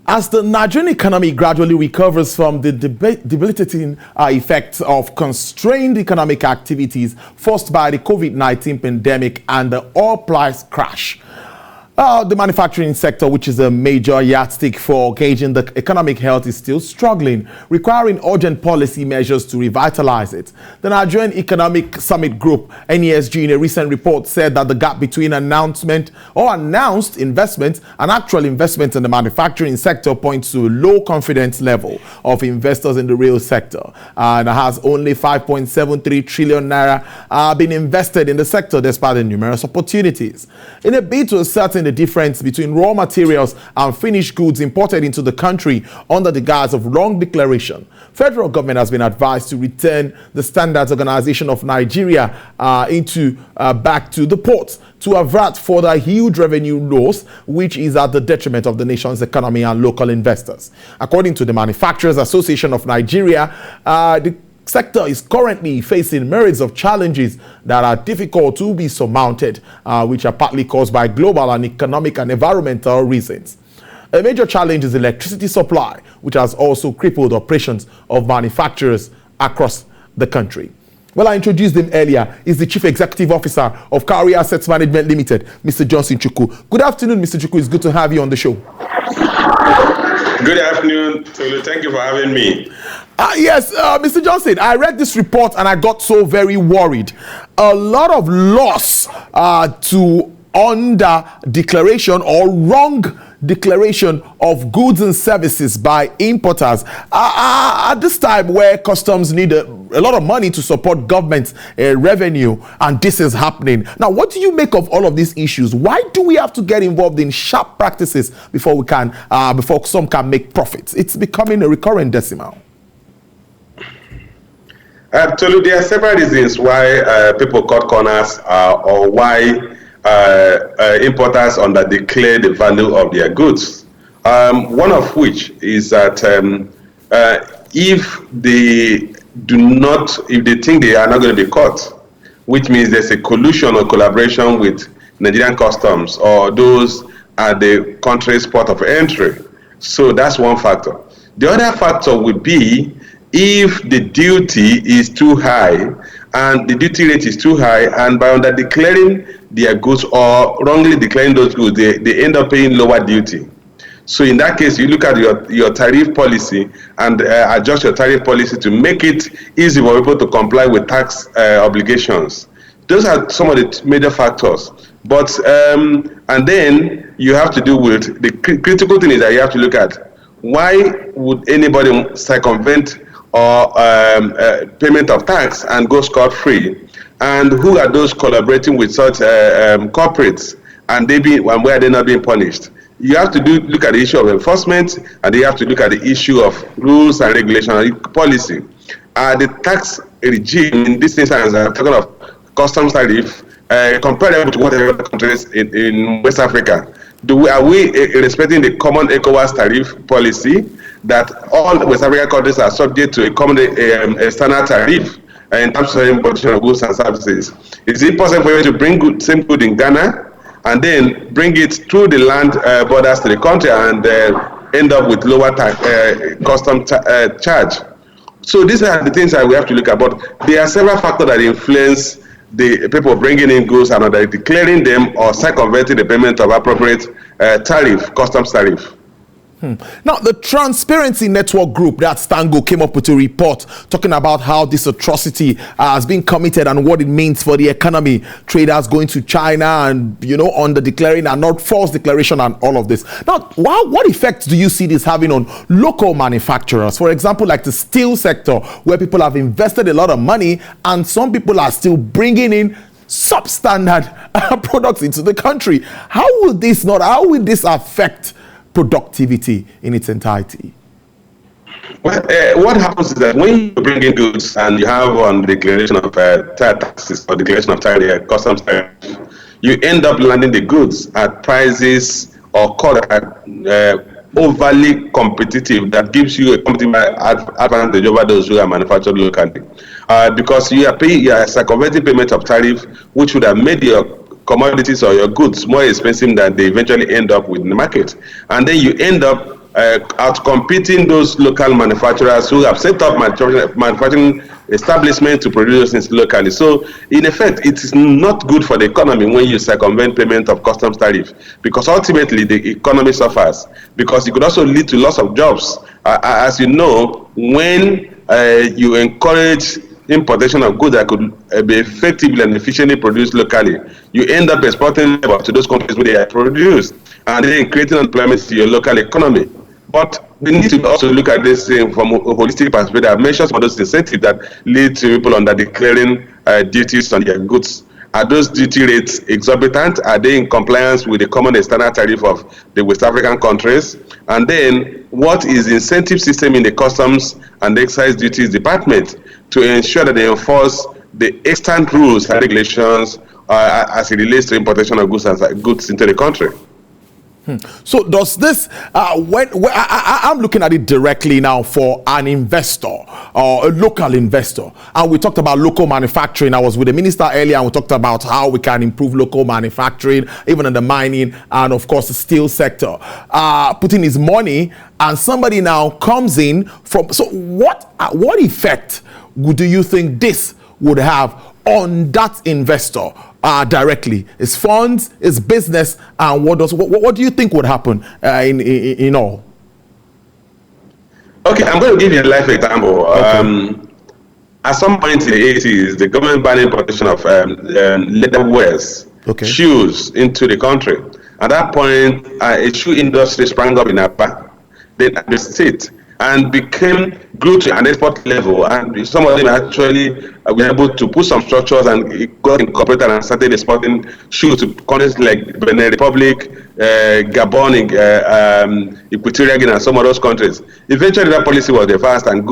As the Nigerian economy gradually recovers from the debilitating effects of constrained economic activities forced by the COVID-19 pandemic and the oil price crash, the manufacturing sector, which is a major yardstick for gauging the economic health, is still struggling, requiring urgent policy measures to revitalize it. The Nigerian Economic Summit Group, NESG, in a recent report said that the gap between announced investment and actual investment in the manufacturing sector points to a low confidence level of investors in the real sector, and has only 5.73 trillion naira been invested in the sector despite the numerous opportunities. In a bid to ascertain the difference between raw materials and finished goods imported into the country under the guise of wrong declaration, federal government has been advised to return the Standards Organization of Nigeria back to the ports to avert further huge revenue loss, which is at the detriment of the nation's economy and local investors. According to the Manufacturers Association of Nigeria, the sector is currently facing myriads of challenges that are difficult to be surmounted, which are partly caused by global and economic and environmental reasons. A major challenge is electricity supply, which has also crippled operations of manufacturers across the country. Well, I introduced him earlier. He's the Chief Executive Officer of Cowrie Assets Management Limited, Mr. Johnson Chukwu. Good afternoon, Mr. Chukwu. It's good to have you on the show. Good afternoon, Tolu. Thank you for having me. Yes, Mr. Johnson, I read this report and I got so very worried. A lot of loss to under declaration or wrong declaration of goods and services by importers at this time where customs need a lot of money to support government revenue, and this is happening. Now, what do you make of all of these issues? Why do we have to get involved in sharp practices before some can make profits? It's becoming a recurrent decimal. Tolu, there are several reasons why people cut corners or why importers underdeclare the value of their goods. One of which is that if they think they are not going to be caught, which means there's a collusion or collaboration with Nigerian customs or those at the country's port of entry. So that's one factor. The other factor would be if the duty is too high and the duty rate is too high, and by under declaring their goods or wrongly declaring those goods, they end up paying lower duty. So in that case, you look at your tariff policy and adjust your tariff policy to make it easy for people to comply with tax obligations. Those are some of the major factors. But and then you have to do with the critical thing is that you have to look at why would anybody circumvent or payment of tax and go scot-free, and who are those collaborating with such corporates, and where are they not being punished? You have to look at the issue of enforcement, and you have to look at the issue of rules and regulation and policy. The tax regime in this instance, I'm talking of customs tariff, comparable to whatever countries in West Africa. Are we respecting the common ECOWAS tariff policy that all West African countries are subject to a common standard tariff in terms of importation of goods and services? Is it possible for you to bring same good in Ghana and then bring it through the land borders to the country and end up with lower custom charge? So these are the things that we have to look at. But there are several factors that influence the people bringing in goods and either declaring them or circumventing the payment of appropriate customs tariff. Now, the Transparency Network Group, that Stango, came up with a report talking about how this atrocity has been committed and what it means for the economy. Traders going to China and, under declaring and not false declaration and all of this. Now, what effects do you see this having on local manufacturers? For example, like the steel sector, where people have invested a lot of money and some people are still bringing in substandard products into the country. How will this affect productivity in its entirety? Well, what happens is that when you bring in goods and you have on the declaration of taxes or declaration of customs tariff, you end up landing the goods at prices or cost overly competitive that gives you a competitive advantage over those who are manufactured locally, because you are circumventing payment of tariff, which would have made your commodities or your goods more expensive than they eventually end up with in the market. And then you end up outcompeting those local manufacturers who have set up manufacturing establishment to produce things locally. So in effect, it is not good for the economy when you circumvent payment of customs tariff, because ultimately the economy suffers, because it could also lead to loss of jobs. As you know, when you encourage importation of goods that could be effectively and efficiently produced locally, you end up exporting labor to those countries where they are produced, and then creating employment to your local economy. But we need to also look at this thing from a holistic perspective. I've mentioned some of those incentives that lead to people under declaring duties on their goods. Are those duty rates exorbitant? Are they in compliance with the common external tariff of the West African countries? And then, what is the incentive system in the customs and excise duties department to ensure that they enforce the extant rules and regulations as it relates to importation of goods into the country? So does this, I'm looking at it directly now for an investor or a local investor, and we talked about local manufacturing. I was with the minister earlier and we talked about how we can improve local manufacturing, even in the mining and of course the steel sector, putting his money, and somebody now comes in from, so what effect do you think this would have on that investor directly? His funds, his business, and what do you think would happen in all? Okay, I'm going to give you a life example. Okay. At some point in the 80s, the government banned importation of leather wares, shoes into the country. At that point, a shoe industry sprang up in Apa, then at the state, and grew to an export level, and some of them actually were able to put some structures and got incorporated and started exporting shoes to countries like Benin Republic, Gabon, Equatorial Guinea, and some of those countries. Eventually, that policy was reversed, and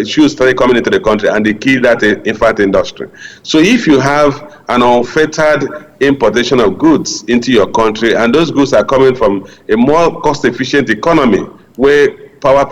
shoes started coming into the country, and they killed that infant industry. So if you have an unfettered importation of goods into your country, and those goods are coming from a more cost-efficient economy, where power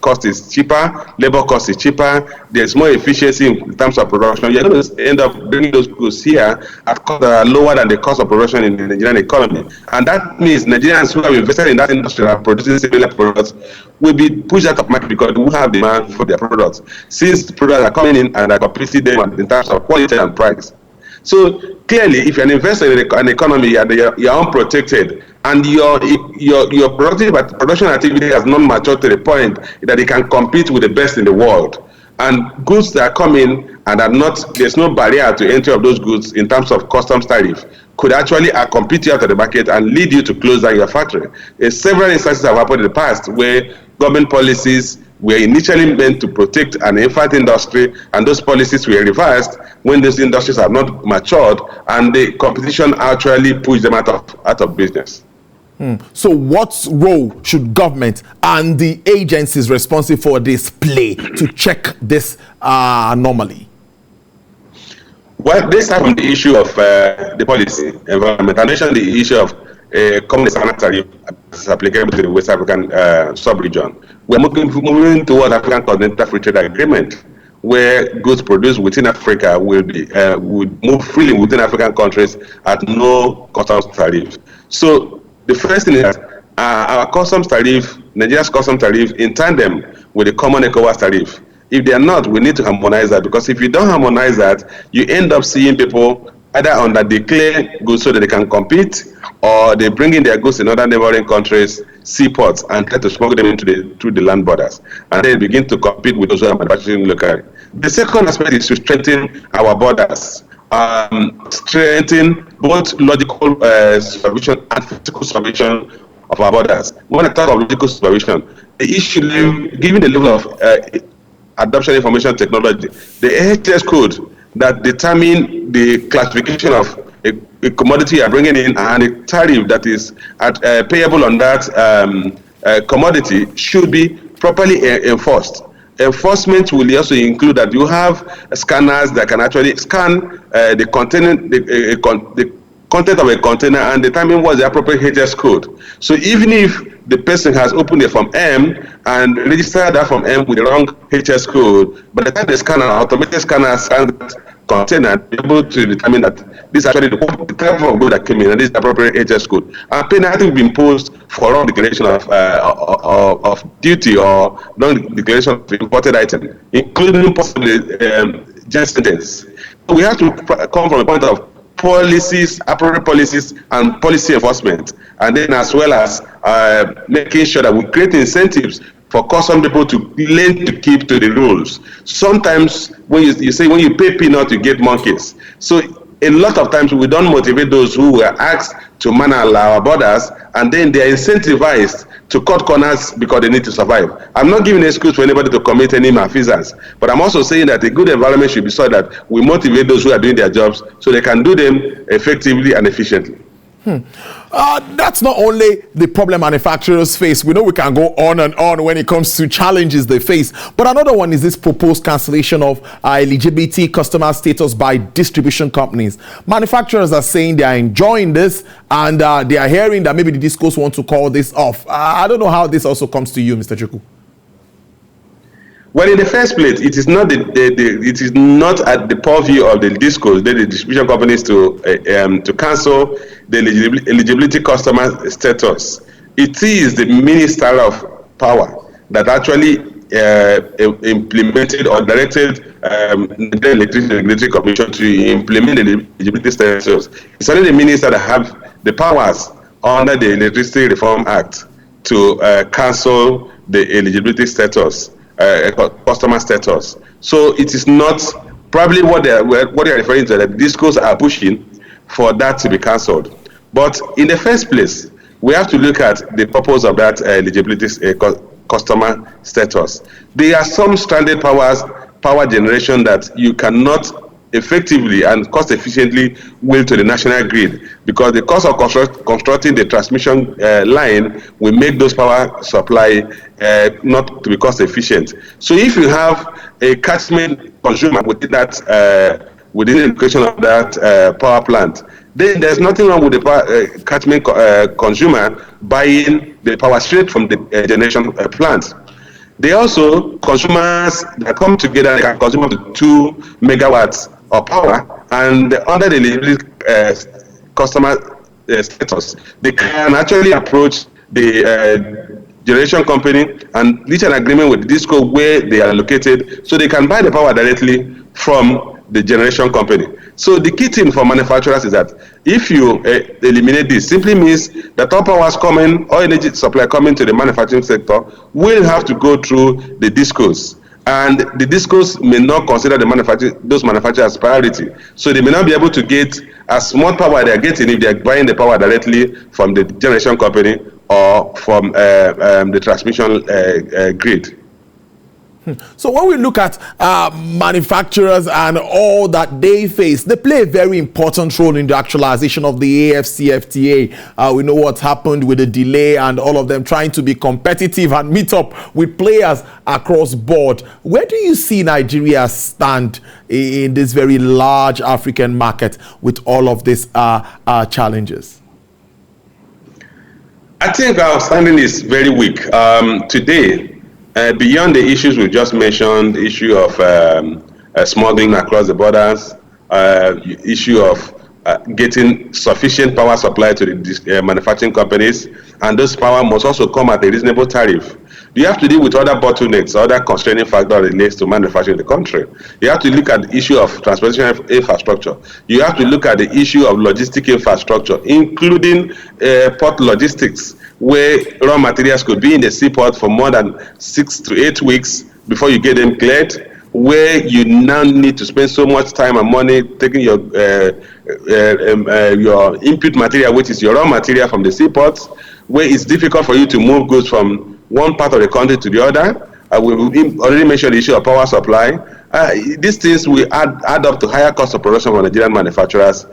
cost is cheaper, labor cost is cheaper, there's more efficiency in terms of production, you're going to end up bringing those goods here at costs that are lower than the cost of production in the Nigerian economy. And that means Nigerians who have invested in that industry and are producing similar products will be pushed out of market because they will have demand for their products, since the products are coming in and are competing them in terms of quality and price. So clearly, if you're an investor in an economy and you're unprotected, and your production activity has not matured to the point that it can compete with the best in the world, and goods that are coming and there's no barrier to entry of those goods in terms of customs tariff, could actually compete you out of the market and lead you to close down your factory. Several instances have happened in the past where government policies were initially meant to protect an infant industry, and those policies were reversed when those industries have not matured, and the competition actually pushed them out of business. So what role should government and the agencies responsible for this play to check this anomaly? Well, this time on the issue of the policy environment, I mentioned the issue of common external tariff is applicable to the West African sub-region. We're moving toward African Continental Free Trade Agreement, where goods produced within Africa would move freely within African countries at no customs tariff. So the first thing is that our customs tariff, Nigeria's customs tariff, in tandem with the common ECOWAS tariff. If they are not, we need to harmonize that, because if you don't harmonize that, you end up seeing people either under-declare goods so that they can compete, or they bring in their goods in other neighboring countries, seaports, and try to smuggle them through the land borders, and then begin to compete with those who are manufacturing locally. The second aspect is to strengthen our borders, strengthen both logical supervision and physical supervision of our borders. When I talk of logical supervision, the issue, given the level of adoption information technology, the AHS code that determine the classification of a commodity you are bringing in and a tariff that is payable on that commodity should be properly enforced. Enforcement will also include that you have scanners that can actually scan the content of a container and determine what's the appropriate HS code. So even if the person has opened a Form M and registered that Form M with the wrong HS code, by the time the scanner, automated scanner scans that container, be able to determine that this is actually the type of good that came in and this is the appropriate HS code. And penalty will be imposed for wrong declaration of duty or wrong declaration of imported item, including possibly just sentence. So we have to come from a point of policies, appropriate policies, and policy enforcement, and then as well as making sure that we create incentives for custom people to learn to keep to the rules. Sometimes when you say when you pay peanut, you get monkeys. So a lot of times we don't motivate those who were asked to man our borders, and then they are incentivized to cut corners because they need to survive. I'm not giving an excuse for anybody to commit any malfeasance, but I'm also saying that a good environment should be so that we motivate those who are doing their jobs so they can do them effectively and efficiently. That's not only the problem manufacturers face. We know we can go on and on when it comes to challenges they face. But another one is this proposed cancellation of eligibility customer status by distribution companies. Manufacturers are saying they are enjoying this, and they are hearing that maybe the discos want to call this off. I don't know how this also comes to you, Mr. Chuku. Well, in the first place, it is not it is not at the purview of the discos, the distribution companies to cancel the eligibility customer status. It is the Minister of Power that actually implemented or directed the Electricity Regulatory Commission to implement the eligibility status. It's only the minister that have the powers under the Electricity Reform Act to cancel the eligibility status. Customer status. So it is not probably what they are referring to, that discos are pushing for that to be cancelled. But in the first place, we have to look at the purpose of that eligibility customer status. There are some stranded power generation that you cannot effectively and cost efficiently will to the national grid, because the cost of constructing the transmission line will make those power supply not to be cost efficient. So if you have a catchment consumer within that within the location of that power plant, then there's nothing wrong with the catchment consumer buying the power straight from the generation plant. They also, consumers that come together, they can consume up to 2 megawatts of power, and under the customer status, they can actually approach the generation company and reach an agreement with the disco where they are located, so they can buy the power directly from the generation company. So the key thing for manufacturers is that if you eliminate this, simply means that all powers coming, or energy supply coming to the manufacturing sector will have to go through the discos. And the discos may not consider those manufacturers priority. So they may not be able to get as much power they are getting if they are buying the power directly from the generation company or from the transmission grid. So when we look at manufacturers and all that they face, they play a very important role in the actualization of the AFCFTA. We know what happened with the delay and all of them trying to be competitive and meet up with players across board. Where do you see Nigeria stand in this very large African market with all of these challenges? I think our standing is very weak. Today, beyond the issues we just mentioned, the issue of smuggling across the borders, issue of getting sufficient power supply to the manufacturing companies, and those power must also come at a reasonable tariff. You have to deal with other bottlenecks, other constraining factors related to manufacturing in the country. You have to look at the issue of transportation infrastructure. You have to look at the issue of logistic infrastructure, including port logistics, where raw materials could be in the seaport for more than 6 to 8 weeks before you get them cleared, where you now need to spend so much time and money taking your input material, which is your raw material, from the seaports, where it's difficult for you to move goods from one part of the country to the other. We already mentioned the issue of power supply. These things will add up to higher cost of production for Nigerian manufacturers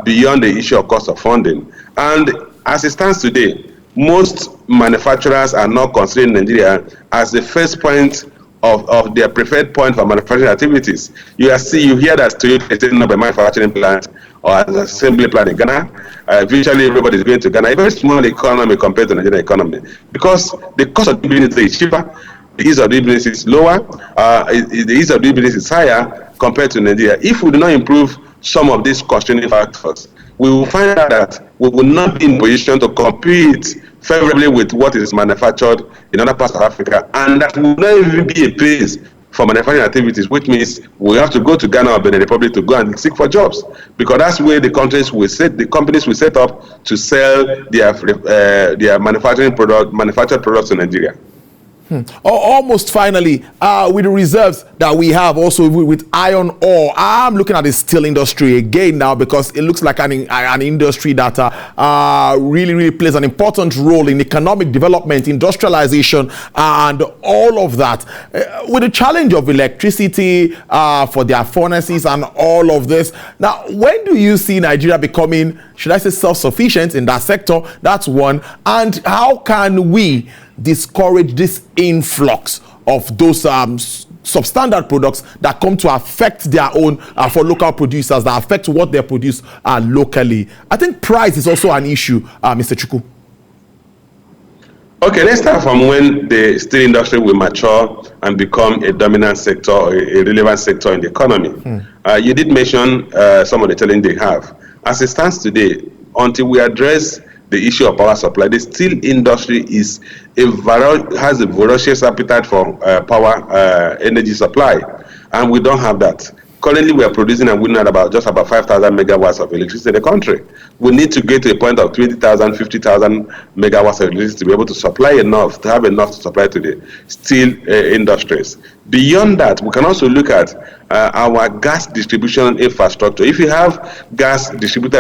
beyond the issue of cost of funding. And as it stands today, most manufacturers are not considering Nigeria as the first point of their preferred point for manufacturing activities. You hear that Toyota is setting up a manufacturing plant or an assembly plant in Ghana. Eventually, everybody is going to Ghana. A very small economy compared to the Nigerian economy, because the cost of doing business is cheaper, the ease of doing business is lower, the ease of doing business is higher compared to Nigeria. If we do not improve some of these constraining factors, we will find out that we will not be in position to compete favorably with what is manufactured in other parts of Africa, and that will not even be a base for manufacturing activities, which means we have to go to Ghana or Benin Republic to go and seek for jobs, because that's where the companies will set up to sell their manufactured products in Nigeria. Almost finally, with the reserves that we have also with iron ore, I'm looking at the steel industry again now, because it looks like an industry that really plays an important role in economic development, industrialization, and all of that. With the challenge of electricity for their furnaces and all of this. Now, when do you see Nigeria becoming, should I say, self-sufficient in that sector? That's one. And how can we discourage this influx of those substandard products that come to affect their own, for local producers, that affect what they produce locally? I think price is also an issue, Mr. Chukwu. Okay, let's start from when the steel industry will mature and become a dominant sector, or a relevant sector in the economy. You did mention some of the challenges they have. As it stands today, until we address the issue of power supply, the steel industry has a voracious appetite for power energy supply, and we don't have that. Currently, we are producing and winning at just about 5,000 megawatts of electricity in the country. We need to get to a point of 20,000, 50,000 megawatts of electricity to be able to supply enough, to have enough to supply to the steel industries. Beyond that, we can also look at our gas distribution infrastructure. If you have gas distributed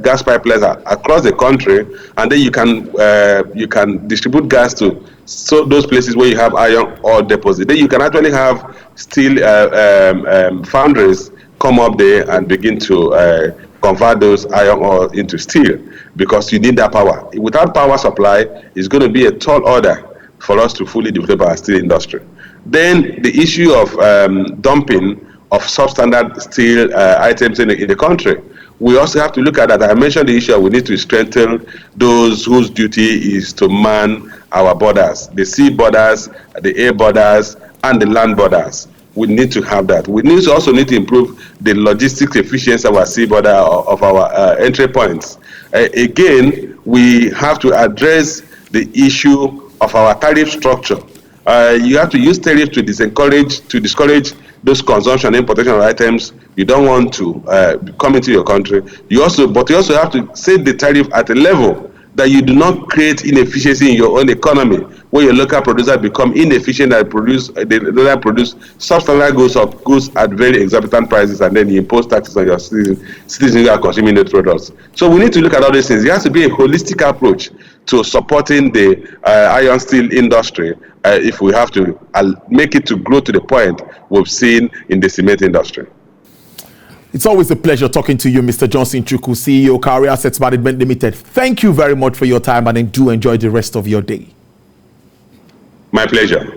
gas pipelines across the country, and then you can distribute gas to those places where you have iron ore deposit, then you can actually have steel foundries come up there and begin to convert those iron ore into steel, because you need that power. Without power supply, it's going to be a tall order for us to fully develop our steel industry. Then the issue of dumping of substandard steel items in the country. We also have to look at that. I mentioned the issue we need to strengthen those whose duty is to man our borders, the sea borders, the air borders, and the land borders. We need to have that. We also need to improve the logistics efficiency of our sea border, of our entry points. Again, we have to address the issue of our tariff structure. You have to use tariffs to discourage those consumption and importation of items you don't want to come into your country. But you also have to set the tariff at a level that you do not create inefficiency in your own economy, where your local producers become inefficient and produce substandard goods at very exorbitant prices, and then you impose taxes on your citizens who are consuming those products. So we need to look at all these things. There has to be a holistic approach to supporting the iron steel industry if we have to make it to grow to the point we've seen in the cement industry. It's always a pleasure talking to you, Mr. Johnson Chukwu, CEO, Carrier Assets Management Limited. Thank you very much for your time, and do enjoy the rest of your day. My pleasure.